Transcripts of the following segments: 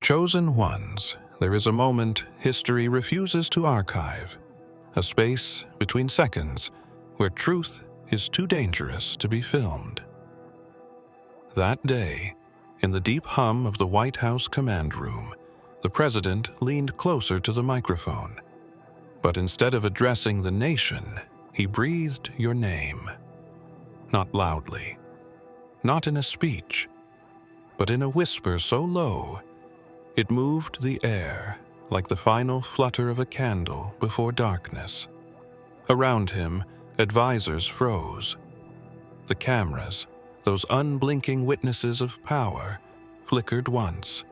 Chosen ones, there is a moment history refuses to archive, a space between seconds where truth is too dangerous to be filmed. That day, in the deep hum of the White House command room, the president leaned closer to the microphone. But instead of addressing the nation, he breathed your name. Not loudly, not in a speech, but in a whisper so low, it moved the air like the final flutter of a candle before darkness. Around him, advisors froze. The cameras, those unblinking witnesses of power, flickered once,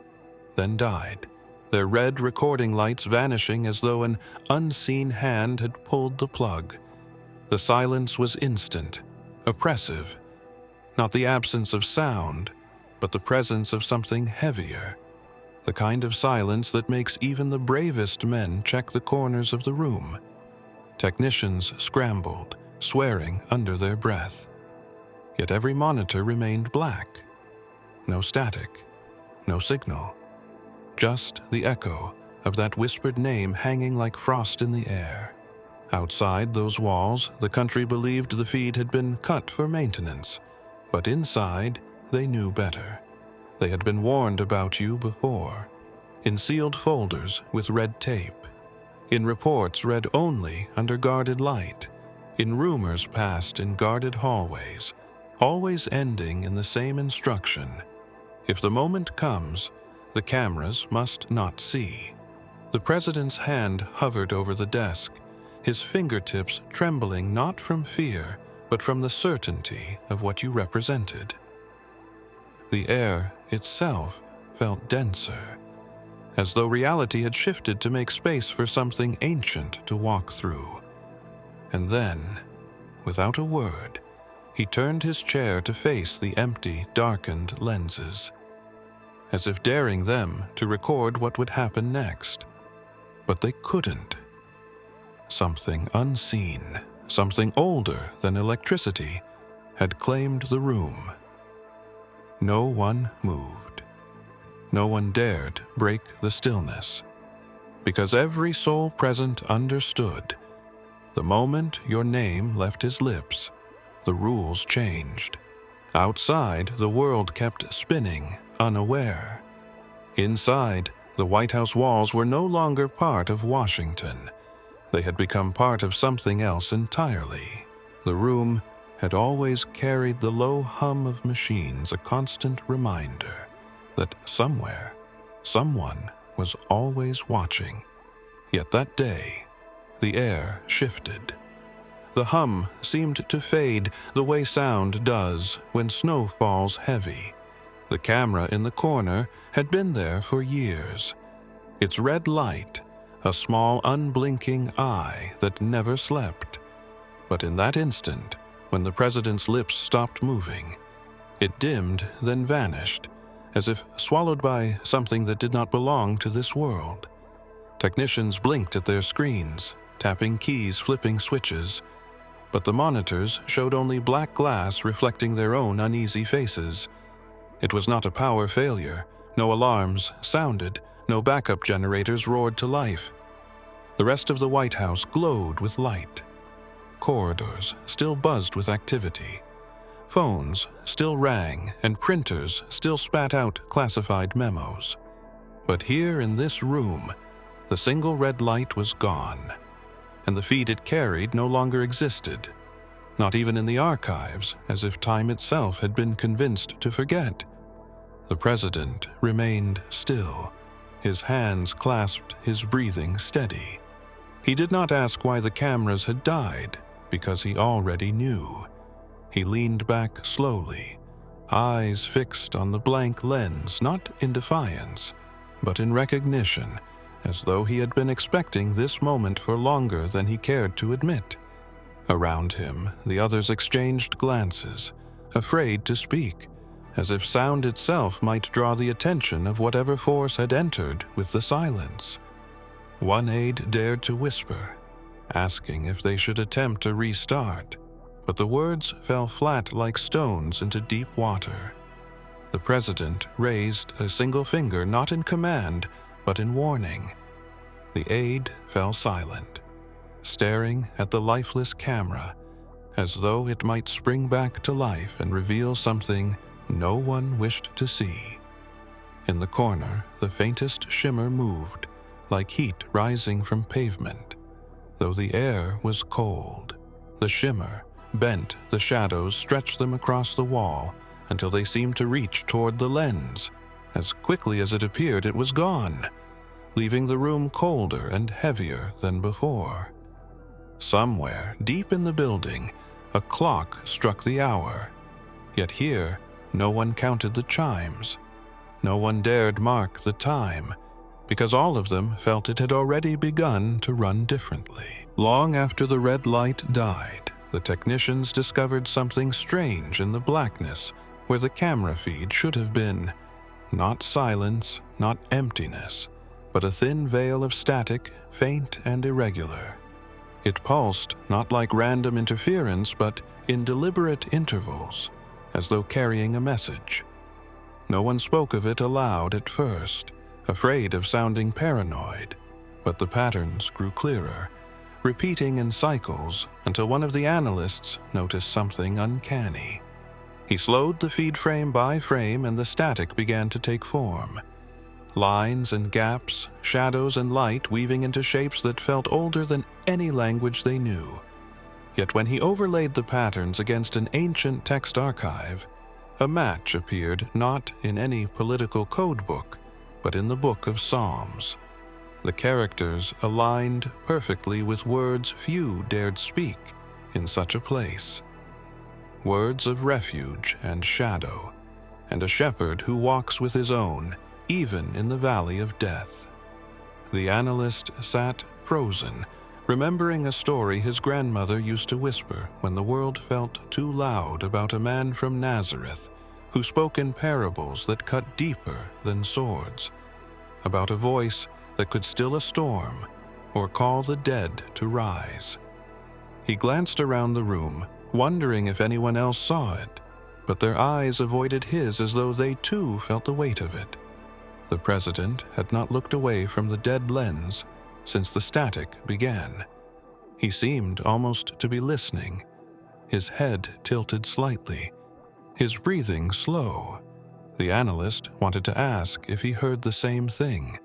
then died, their red recording lights vanishing as though an unseen hand had pulled the plug. The silence was instant, oppressive. Not the absence of sound, but the presence of something heavier. The kind of silence that makes even the bravest men check the corners of the room. Technicians scrambled, swearing under their breath. Yet every monitor remained black. No static, no signal. Just the echo of that whispered name hanging like frost in the air. Outside those walls, the country believed the feed had been cut for maintenance, but inside, they knew better. They had been warned about you before, in sealed folders with red tape, in reports read only under guarded light, in rumors passed in guarded hallways, always ending in the same instruction. If the moment comes, the cameras must not see. The president's hand hovered over the desk, his fingertips trembling not from fear, but from the certainty of what you represented. The air itself felt denser, as though reality had shifted to make space for something ancient to walk through. And then, without a word, he turned his chair to face the empty, darkened lenses, as if daring them to record what would happen next. But they couldn't. Something unseen, something older than electricity, had claimed the room. No one moved. No one dared break the stillness, because every soul present understood. The moment your name left his lips, the rules changed. Outside, the world kept spinning, unaware. Inside, the White House walls were no longer part of Washington. They had become part of something else entirely. The room had always carried the low hum of machines, a constant reminder that somewhere, someone was always watching. Yet that day, the air shifted. The hum seemed to fade the way sound does when snow falls heavy. The camera in the corner had been there for years. Its red light, a small unblinking eye that never slept. But in that instant, when the president's lips stopped moving, it dimmed, then vanished, as if swallowed by something that did not belong to this world. Technicians blinked at their screens, tapping keys, flipping switches, but the monitors showed only black glass reflecting their own uneasy faces. It was not a power failure. No alarms sounded, no backup generators roared to life. The rest of the White House glowed with light. Corridors still buzzed with activity. Phones still rang, and printers still spat out classified memos. But here in this room, the single red light was gone, and the feed it carried no longer existed, not even in the archives, as if time itself had been convinced to forget. The president remained still, his hands clasped, his breathing steady. He did not ask why the cameras had died, because he already knew. He leaned back slowly, eyes fixed on the blank lens, not in defiance, but in recognition, as though he had been expecting this moment for longer than he cared to admit. Around him, the others exchanged glances, afraid to speak, as if sound itself might draw the attention of whatever force had entered with the silence. One aide dared to whisper, asking if they should attempt a restart, but the words fell flat like stones into deep water. The president raised a single finger, not in command, but in warning. The aide fell silent, staring at the lifeless camera, as though it might spring back to life and reveal something no one wished to see. In the corner, the faintest shimmer moved, like heat rising from pavement. Though the air was cold, the shimmer bent the shadows, stretched them across the wall until they seemed to reach toward the lens. As quickly as it appeared, it was gone, leaving the room colder and heavier than before. Somewhere, deep in the building, a clock struck the hour. Yet here, no one counted the chimes. No one dared mark the time, because all of them felt it had already begun to run differently. Long after the red light died, the technicians discovered something strange in the blackness where the camera feed should have been. Not silence, not emptiness, but a thin veil of static, faint and irregular. It pulsed not like random interference, but in deliberate intervals, as though carrying a message. No one spoke of it aloud at first, afraid of sounding paranoid, but the patterns grew clearer, repeating in cycles until one of the analysts noticed something uncanny. He slowed the feed frame by frame and the static began to take form. Lines and gaps, shadows and light weaving into shapes that felt older than any language they knew. Yet when he overlaid the patterns against an ancient text archive, a match appeared not in any political code book, but in the Book of Psalms. The characters aligned perfectly with words few dared speak in such a place. Words of refuge and shadow, and a shepherd who walks with his own, even in the valley of death. The analyst sat frozen, remembering a story his grandmother used to whisper when the world felt too loud about a man from Nazareth who spoke in parables that cut deeper than swords, about a voice that could still a storm or call the dead to rise. He glanced around the room, wondering if anyone else saw it, but their eyes avoided his as though they too felt the weight of it. The president had not looked away from the dead lens since the static began. He seemed almost to be listening, his head tilted slightly, his breathing slow. The analyst wanted to ask if he heard the same thing,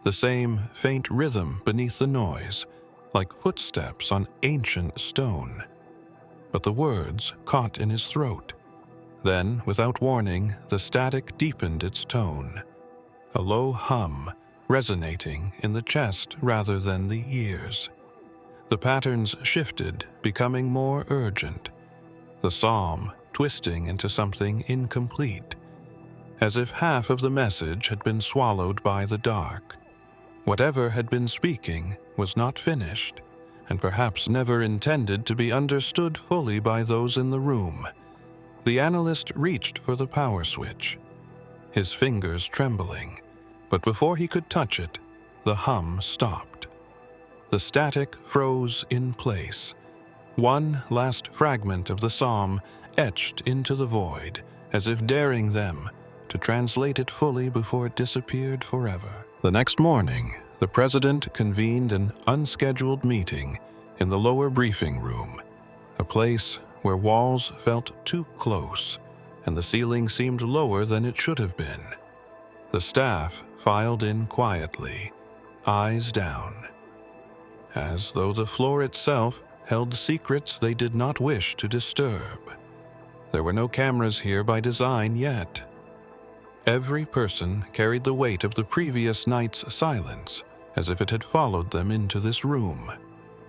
the same faint rhythm beneath the noise, like footsteps on ancient stone. But the words caught in his throat. Then, without warning, the static deepened its tone, a low hum resonating in the chest rather than the ears. The patterns shifted, becoming more urgent, the psalm twisting into something incomplete, as if half of the message had been swallowed by the dark. Whatever had been speaking was not finished, and perhaps never intended to be understood fully by those in the room. The analyst reached for the power switch, his fingers trembling, but before he could touch it, the hum stopped. The static froze in place. One last fragment of the psalm etched into the void, as if daring them to translate it fully before it disappeared forever. The next morning, the president convened an unscheduled meeting in the lower briefing room, a place where walls felt too close and the ceiling seemed lower than it should have been. The staff filed in quietly, eyes down, as though the floor itself held secrets they did not wish to disturb. There were no cameras here by design yet. Every person carried the weight of the previous night's silence, as if it had followed them into this room.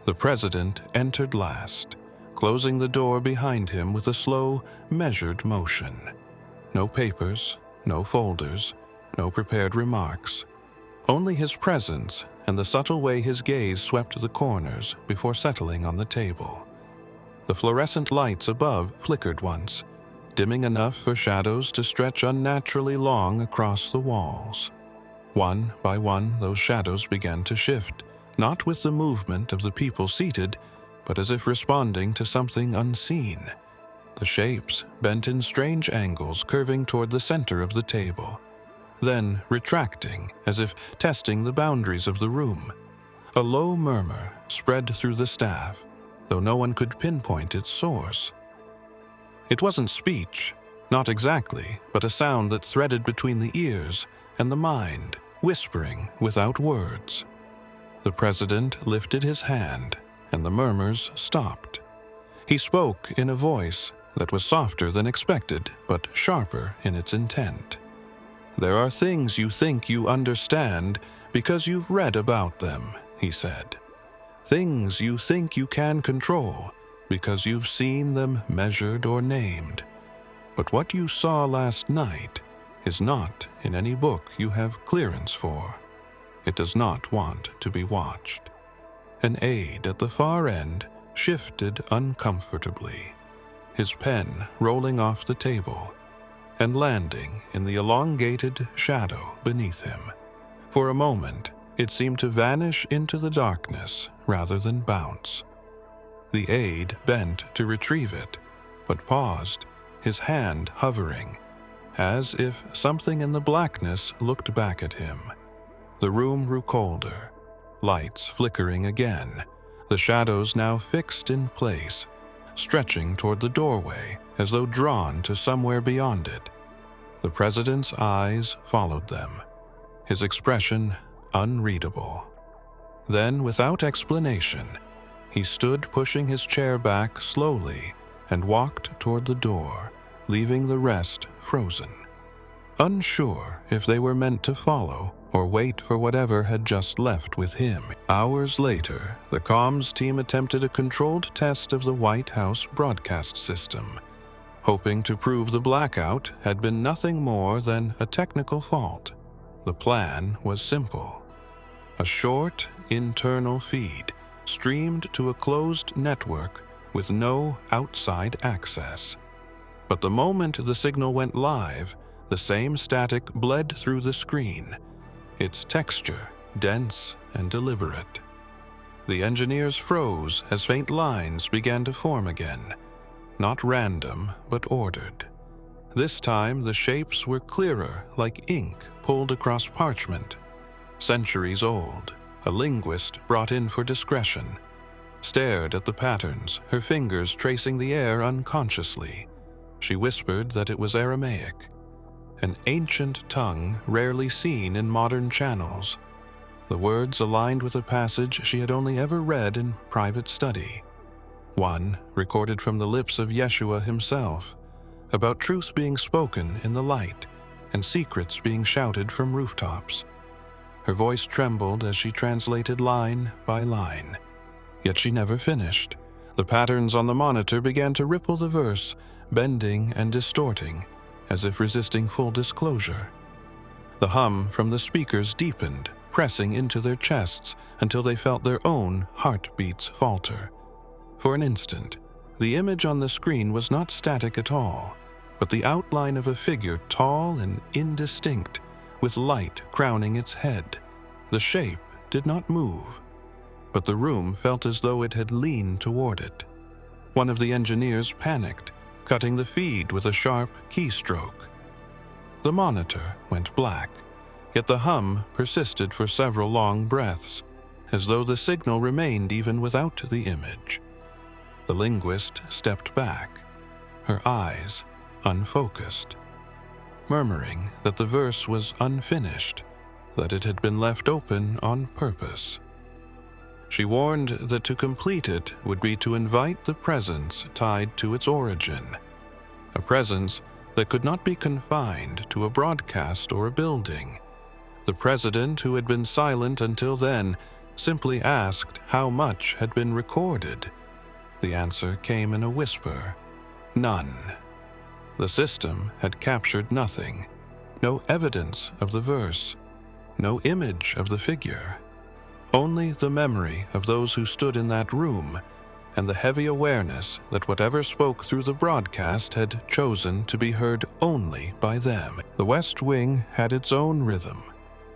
The president entered last, closing the door behind him with a slow, measured motion. No papers, no folders, no prepared remarks. Only his presence and the subtle way his gaze swept the corners before settling on the table. The fluorescent lights above flickered once, dimming enough for shadows to stretch unnaturally long across the walls. One by one, those shadows began to shift, not with the movement of the people seated, but as if responding to something unseen. the shapes bent in strange angles curving toward the center of the table, then retracting as if testing the boundaries of the room. A low murmur spread through the staff, though no one could pinpoint its source. It wasn't speech, not exactly, but a sound that threaded between the ears and the mind, whispering without words. The president lifted his hand, and the murmurs stopped. He spoke in a voice that was softer than expected, but sharper in its intent. "There are things you think you understand because you've read about them," he said. "Things you think you can control because you've seen them measured or named. But what you saw last night is not in any book you have clearance for. It does not want to be watched." An aide at the far end shifted uncomfortably, his pen rolling off the table and landing in the elongated shadow beneath him. For a moment, it seemed to vanish into the darkness rather than bounce. The aide bent to retrieve it, but paused, his hand hovering, as if something in the blackness looked back at him. The room grew colder, lights flickering again, the shadows now fixed in place, stretching toward the doorway as though drawn to somewhere beyond it. The president's eyes followed them, his expression unreadable. Then, without explanation, he stood pushing his chair back slowly and walked toward the door, leaving the rest frozen, unsure if they were meant to follow or wait for whatever had just left with him. Hours later, the comms team attempted a controlled test of the White House broadcast system, hoping to prove the blackout had been nothing more than a technical fault. The plan was simple. A short, internal feed streamed to a closed network with no outside access. But the moment the signal went live, the same static bled through the screen, its texture dense and deliberate. The engineers froze as faint lines began to form again, not random but ordered. This time the shapes were clearer, like ink pulled across parchment. Centuries old, a linguist brought in for discretion stared at the patterns, her fingers tracing the air unconsciously. She whispered that it was Aramaic, an ancient tongue rarely seen in modern channels. The words aligned with a passage she had only ever read in private study, one recorded from the lips of Yeshua himself, about truth being spoken in the light and secrets being shouted from rooftops. Her voice trembled as she translated line by line, yet she never finished. The patterns on the monitor began to ripple the verse, bending and distorting, as if resisting full disclosure. The hum from the speakers deepened, pressing into their chests until they felt their own heartbeats falter. For an instant, the image on the screen was not static at all, but the outline of a figure tall and indistinct, with light crowning its head. The shape did not move, but the room felt as though it had leaned toward it. One of the engineers panicked, cutting the feed with a sharp keystroke. The monitor went black, yet the hum persisted for several long breaths, as though the signal remained even without the image. The linguist stepped back, her eyes unfocused, murmuring that the verse was unfinished, that it had been left open on purpose. She warned that to complete it would be to invite the presence tied to its origin, a presence that could not be confined to a broadcast or a building. The president, who had been silent until then, simply asked how much had been recorded. The answer came in a whisper: none. The system had captured nothing, no evidence of the verse, no image of the figure. Only the memory of those who stood in that room, and the heavy awareness that whatever spoke through the broadcast had chosen to be heard only by them. The West Wing had its own rhythm,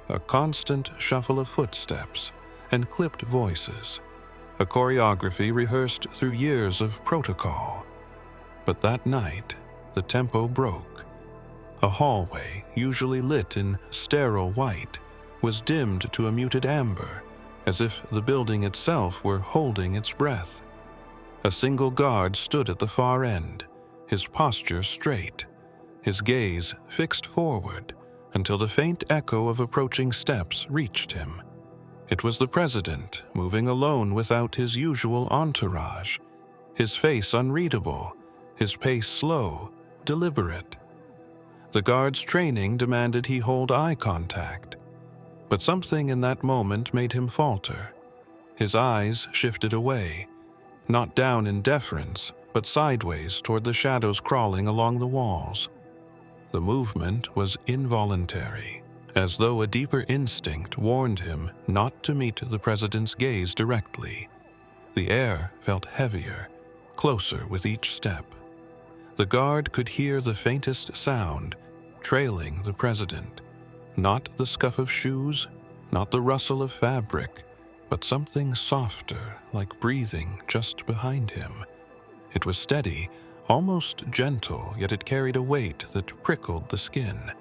a constant shuffle of footsteps and clipped voices, a choreography rehearsed through years of protocol. But that night, the tempo broke. A hallway, usually lit in sterile white, was dimmed to a muted amber, as if the building itself were holding its breath. A single guard stood at the far end, his posture straight, his gaze fixed forward until the faint echo of approaching steps reached him. It was the president, moving alone without his usual entourage, his face unreadable, his pace slow, deliberate. The guard's training demanded he hold eye contact, but something in that moment made him falter. His eyes shifted away, not down in deference, but sideways toward the shadows crawling along the walls. The movement was involuntary, as though a deeper instinct warned him not to meet the president's gaze directly. The air felt heavier, closer with each step. The guard could hear the faintest sound, trailing the president. Not the scuff of shoes, not the rustle of fabric, but something softer, like breathing just behind him. It was steady, almost gentle, yet it carried a weight that prickled the skin.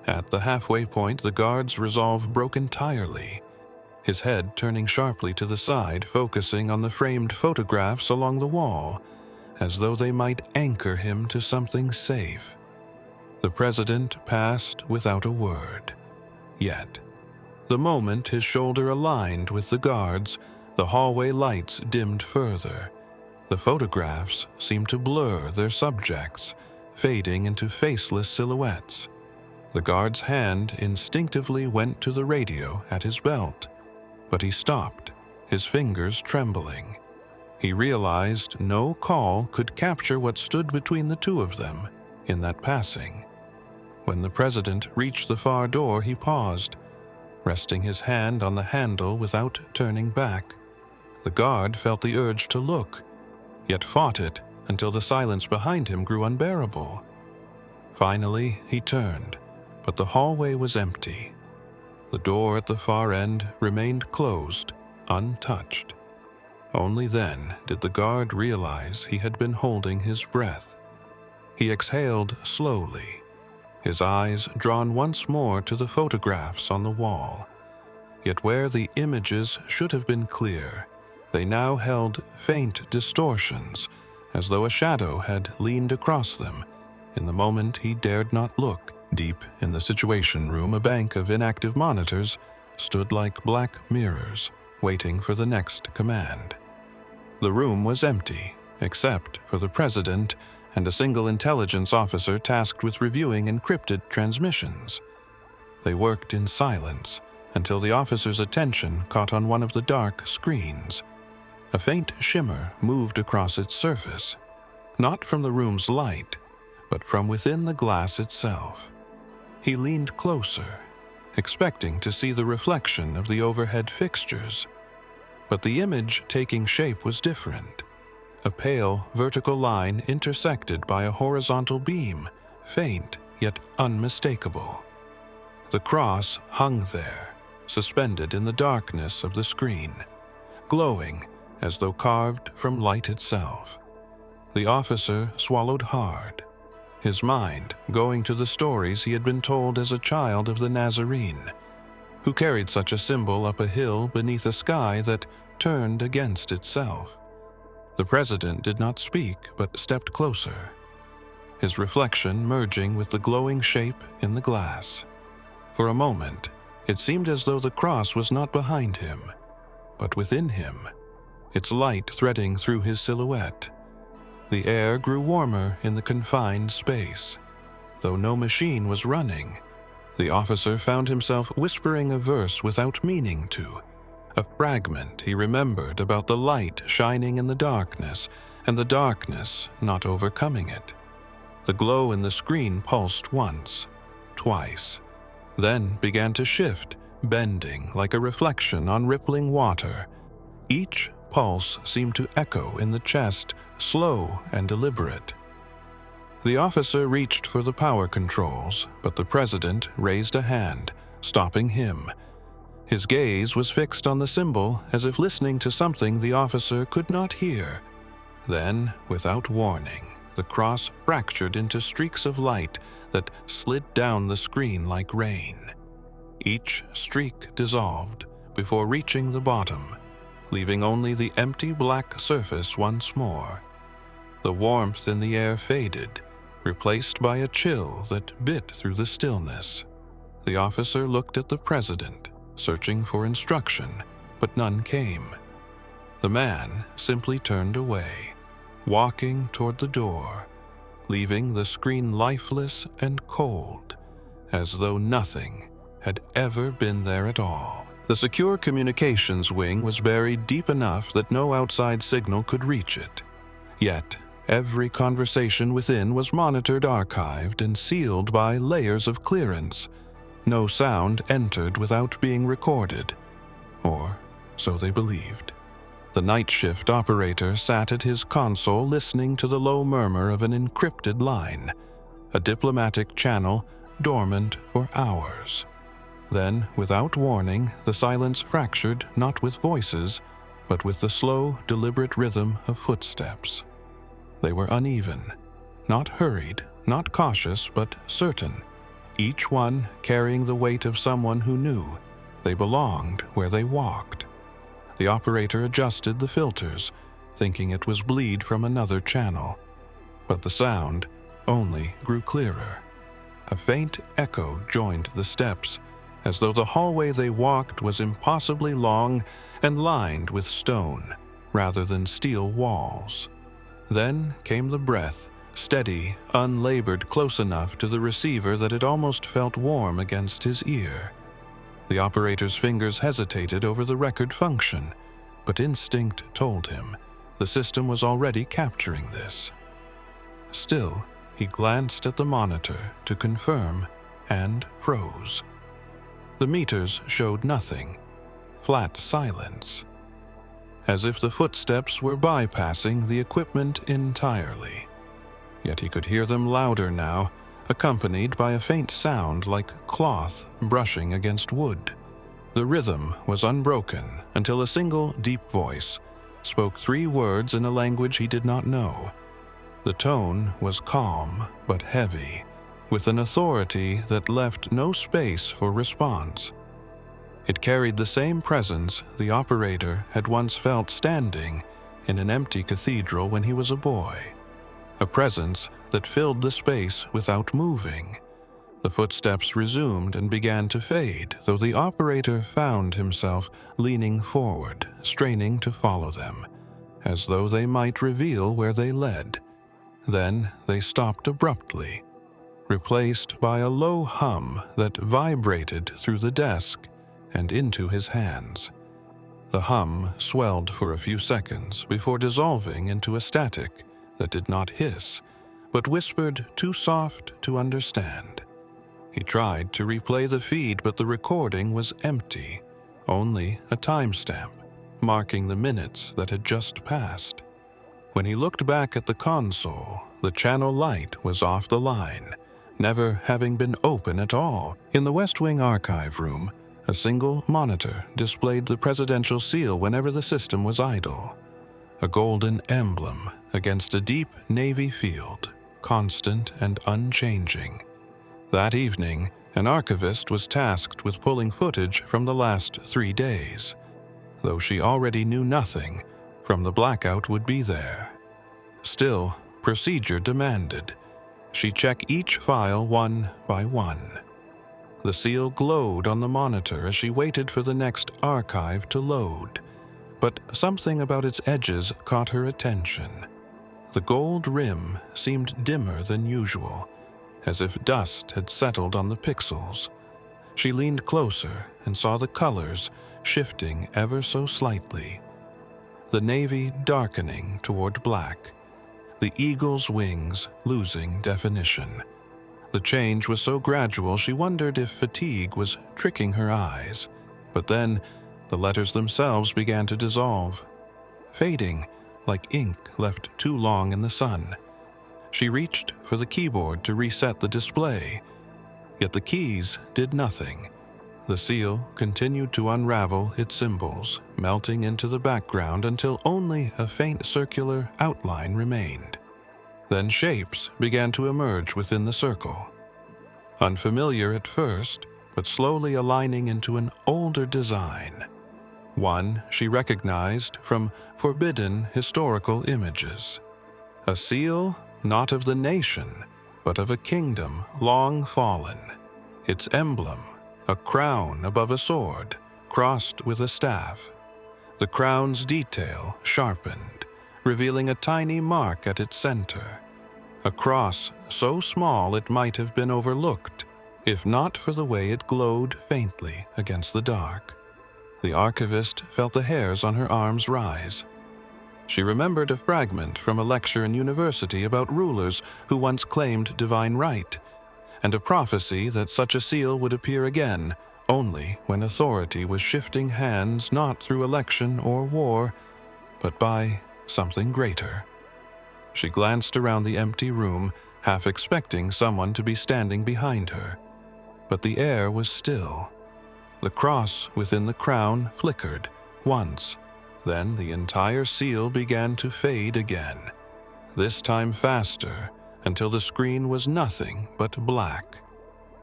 At the halfway point, the guard's resolve broke entirely, his head turning sharply to the side, focusing on the framed photographs along the wall, as though they might anchor him to something safe. The president passed without a word. Yet, the moment his shoulder aligned with the guard's, the hallway lights dimmed further. The photographs seemed to blur their subjects, fading into faceless silhouettes. The guard's hand instinctively went to the radio at his belt, but he stopped, his fingers trembling. He realized no call could capture what stood between the two of them in that passing. When the president reached the far door, he paused, resting his hand on the handle without turning back. The guard felt the urge to look, yet fought it until the silence behind him grew unbearable. Finally, he turned, but the hallway was empty. The door at the far end remained closed, untouched. Only then did the guard realize he had been holding his breath. He exhaled slowly, his eyes drawn once more to the photographs on the wall. Yet where the images should have been clear, they now held faint distortions, as though a shadow had leaned across them. In the moment he dared not look, deep in the Situation Room, a bank of inactive monitors stood like black mirrors, waiting for the next command. The room was empty, except for the president and a single intelligence officer tasked with reviewing encrypted transmissions. They worked in silence until the officer's attention caught on one of the dark screens. A faint shimmer moved across its surface, not from the room's light, but from within the glass itself. He leaned closer, expecting to see the reflection of the overhead fixtures. But the image taking shape was different. A pale, vertical line intersected by a horizontal beam, faint yet unmistakable. The cross hung there, suspended in the darkness of the screen, glowing as though carved from light itself. The officer swallowed hard, his mind going to the stories he had been told as a child of the Nazarene, who carried such a symbol up a hill beneath a sky that turned against itself. The president did not speak, but stepped closer, his reflection merging with the glowing shape in the glass. For a moment, it seemed as though the cross was not behind him, but within him, its light threading through his silhouette. The air grew warmer in the confined space. Though no machine was running, the officer found himself whispering a verse without meaning to, a fragment he remembered about the light shining in the darkness, and the darkness not overcoming it. The glow in the screen pulsed once, twice, then began to shift, bending like a reflection on rippling water. Each pulse seemed to echo in the chest, slow and deliberate. The officer reached for the power controls, but the president raised a hand, stopping him. His gaze was fixed on the symbol, as if listening to something the officer could not hear. Then, without warning, the cross fractured into streaks of light that slid down the screen like rain. Each streak dissolved before reaching the bottom, leaving only the empty black surface once more. The warmth in the air faded, replaced by a chill that bit through the stillness. The officer looked at the president, searching for instruction, but none came. The man simply turned away, walking toward the door, leaving the screen lifeless and cold, as though nothing had ever been there at all. The secure communications wing was buried deep enough that no outside signal could reach it. Yet, every conversation within was monitored, archived, and sealed by layers of clearance. No sound entered without being recorded, or so they believed. The night shift operator sat at his console listening to the low murmur of an encrypted line, a diplomatic channel dormant for hours. Then, without warning, the silence fractured not with voices, but with the slow, deliberate rhythm of footsteps. They were uneven, not hurried, not cautious, but certain, each one carrying the weight of someone who knew they belonged where they walked. The operator adjusted the filters, thinking it was bleed from another channel, but the sound only grew clearer. A faint echo joined the steps, as though the hallway they walked was impossibly long and lined with stone rather than steel walls. Then came the breath, steady, unlabored, close enough to the receiver that it almost felt warm against his ear. The operator's fingers hesitated over the record function, but instinct told him the system was already capturing this. Still, he glanced at the monitor to confirm and froze. The meters showed nothing, flat silence, as if the footsteps were bypassing the equipment entirely. Yet he could hear them louder now, accompanied by a faint sound like cloth brushing against wood. The rhythm was unbroken until a single deep voice spoke 3 words in a language he did not know. The tone was calm but heavy, with an authority that left no space for response. It carried the same presence the operator had once felt standing in an empty cathedral when he was a boy, a presence that filled the space without moving. The footsteps resumed and began to fade, though the operator found himself leaning forward, straining to follow them, as though they might reveal where they led. Then they stopped abruptly, replaced by a low hum that vibrated through the desk and into his hands. The hum swelled for a few seconds before dissolving into a static that did not hiss, but whispered too soft to understand. He tried to replay the feed, but the recording was empty, only a timestamp marking the minutes that had just passed. When he looked back at the console, the channel light was off the line, never having been open at all. In the West Wing archive room, a single monitor displayed the presidential seal whenever the system was idle, a golden emblem against a deep navy field, constant and unchanging. That evening, an archivist was tasked with pulling footage from the last 3 days, though she already knew nothing from the blackout would be there. Still, procedure demanded she check each file one by one. The seal glowed on the monitor as she waited for the next archive to load, but something about its edges caught her attention. The gold rim seemed dimmer than usual, as if dust had settled on the pixels. She leaned closer and saw the colors shifting ever so slightly, the navy darkening toward black, the eagle's wings losing definition. The change was so gradual she wondered if fatigue was tricking her eyes, but then the letters themselves began to dissolve, fading like ink left too long in the sun. She reached for the keyboard to reset the display, yet the keys did nothing. The seal continued to unravel its symbols, melting into the background until only a faint circular outline remained. Then shapes began to emerge within the circle. Unfamiliar at first, but slowly aligning into an older design. One she recognized from forbidden historical images. A seal not of the nation, but of a kingdom long fallen. Its emblem, a crown above a sword, crossed with a staff. The crown's detail sharpened, revealing a tiny mark at its center. A cross so small it might have been overlooked, if not for the way it glowed faintly against the dark. The archivist felt the hairs on her arms rise. She remembered a fragment from a lecture in university about rulers who once claimed divine right, and a prophecy that such a seal would appear again only when authority was shifting hands not through election or war, but by something greater. She glanced around the empty room, half expecting someone to be standing behind her. But the air was still. The cross within the crown flickered once, then the entire seal began to fade again, this time faster, until the screen was nothing but black.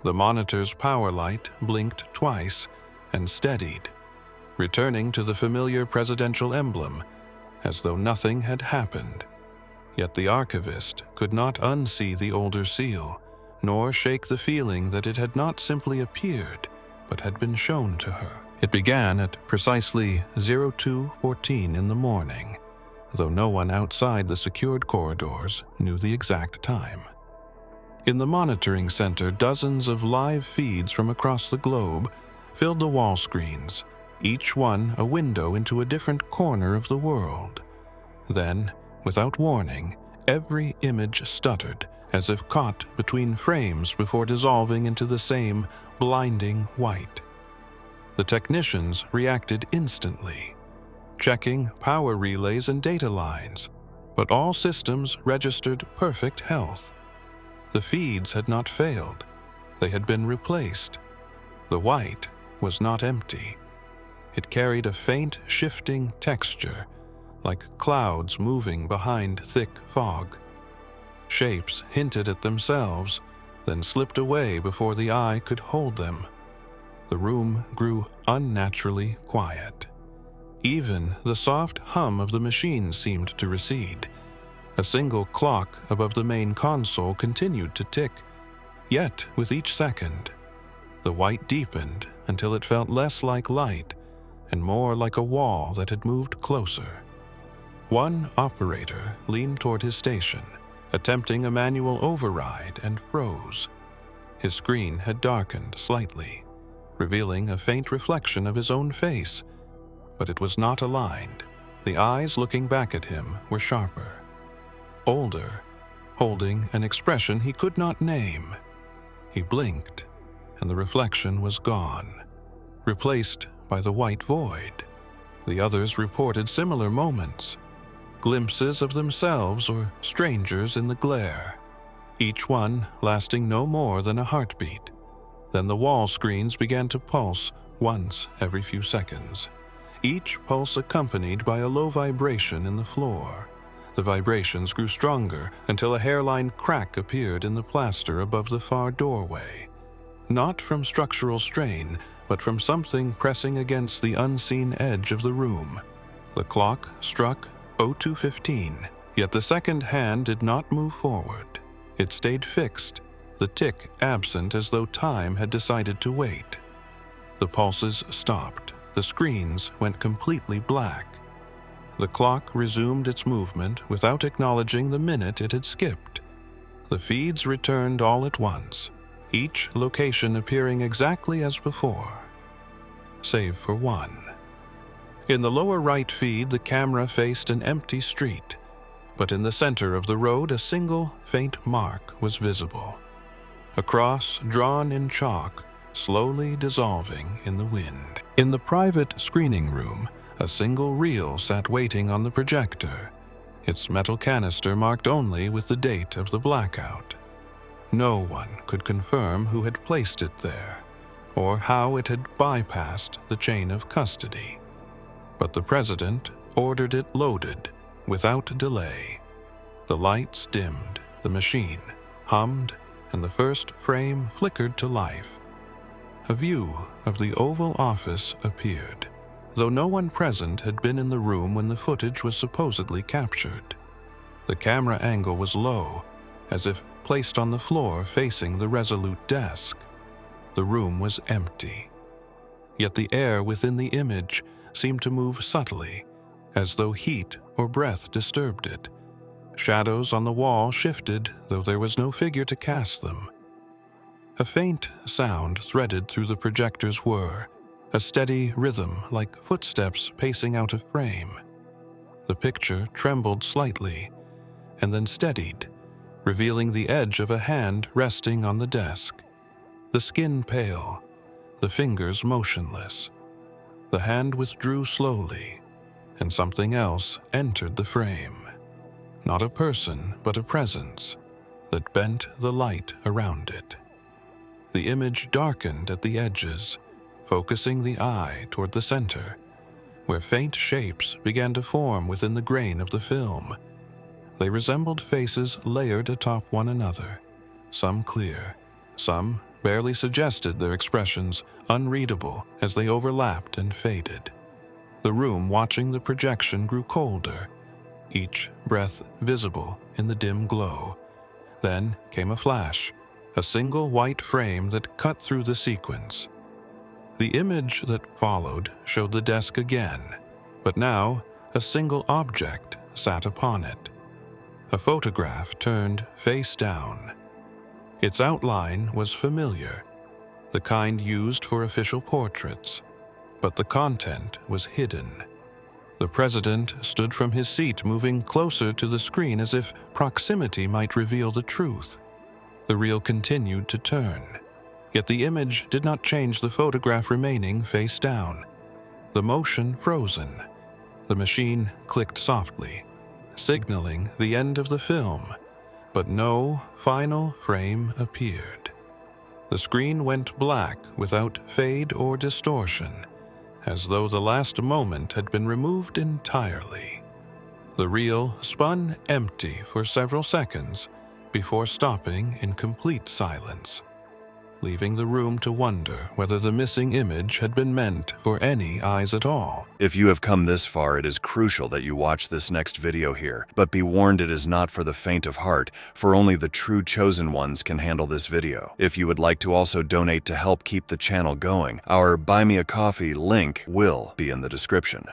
The monitor's power light blinked twice and steadied, returning to the familiar presidential emblem, as though nothing had happened. Yet the archivist could not unsee the older seal, nor shake the feeling that it had not simply appeared, but had been shown to her. It began at precisely 02:14 in the morning, though no one outside the secured corridors knew the exact time. In the monitoring center, dozens of live feeds from across the globe filled the wall screens, each one a window into a different corner of the world. Then, without warning, every image stuttered, as if caught between frames before dissolving into the same blinding white. The technicians reacted instantly, checking power relays and data lines, but all systems registered perfect health. The feeds had not failed. They had been replaced. The white was not empty. It carried a faint, shifting texture, like clouds moving behind thick fog. Shapes hinted at themselves, then slipped away before the eye could hold them. The room grew unnaturally quiet. Even the soft hum of the machine seemed to recede. A single clock above the main console continued to tick, yet with each second, the white deepened until it felt less like light and more like a wall that had moved closer. One operator leaned toward his station, attempting a manual override, and froze. His screen had darkened slightly, revealing a faint reflection of his own face, but it was not aligned. The eyes looking back at him were sharper, older, holding an expression he could not name. He blinked, and the reflection was gone, replaced by the white void. The others reported similar moments, glimpses of themselves or strangers in the glare, each one lasting no more than a heartbeat. Then the wall screens began to pulse once every few seconds, each pulse accompanied by a low vibration in the floor. The vibrations grew stronger until a hairline crack appeared in the plaster above the far doorway, not from structural strain, but from something pressing against the unseen edge of the room. The clock struck 02:15, yet the second hand did not move forward. It stayed fixed, the tick absent as though time had decided to wait. The pulses stopped. The screens went completely black. The clock resumed its movement without acknowledging the minute it had skipped. The feeds returned all at once, each location appearing exactly as before, save for one. In the lower right feed, the camera faced an empty street, but in the center of the road a single faint mark was visible. A cross drawn in chalk, slowly dissolving in the wind. In the private screening room, a single reel sat waiting on the projector, its metal canister marked only with the date of the blackout. No one could confirm who had placed it there, or how it had bypassed the chain of custody. But the president ordered it loaded without delay. The lights dimmed, the machine hummed, and the first frame flickered to life. A view of the Oval Office appeared, though no one present had been in the room when the footage was supposedly captured. The camera angle was low, as if placed on the floor facing the resolute desk. The room was empty. Yet the air within the image seemed to move subtly, as though heat or breath disturbed it. Shadows on the wall shifted, though there was no figure to cast them. A faint sound threaded through the projector's whir, a steady rhythm like footsteps pacing out of frame. The picture trembled slightly, and then steadied, revealing the edge of a hand resting on the desk. The skin pale, the fingers motionless. The hand withdrew slowly, and something else entered the frame. Not a person, but a presence that bent the light around it. The image darkened at the edges, focusing the eye toward the center, where faint shapes began to form within the grain of the film. They resembled faces layered atop one another, some clear, some barely suggested their expressions, unreadable as they overlapped and faded. The room watching the projection grew colder, each breath visible in the dim glow. Then came a flash, a single white frame that cut through the sequence. The image that followed showed the desk again, but now a single object sat upon it. A photograph turned face down. Its outline was familiar, the kind used for official portraits, but the content was hidden. The president stood from his seat, moving closer to the screen as if proximity might reveal the truth. The reel continued to turn, yet the image did not change, the photograph remaining face down, the motion frozen. The machine clicked softly, signaling the end of the film, but no final frame appeared. The screen went black without fade or distortion, as though the last moment had been removed entirely. The reel spun empty for several seconds before stopping in complete silence, leaving the room to wonder whether the missing image had been meant for any eyes at all. If you have come this far, it is crucial that you watch this next video here. But be warned, it is not for the faint of heart, for only the true chosen ones can handle this video. If you would like to also donate to help keep the channel going, our Buy Me a Coffee link will be in the description.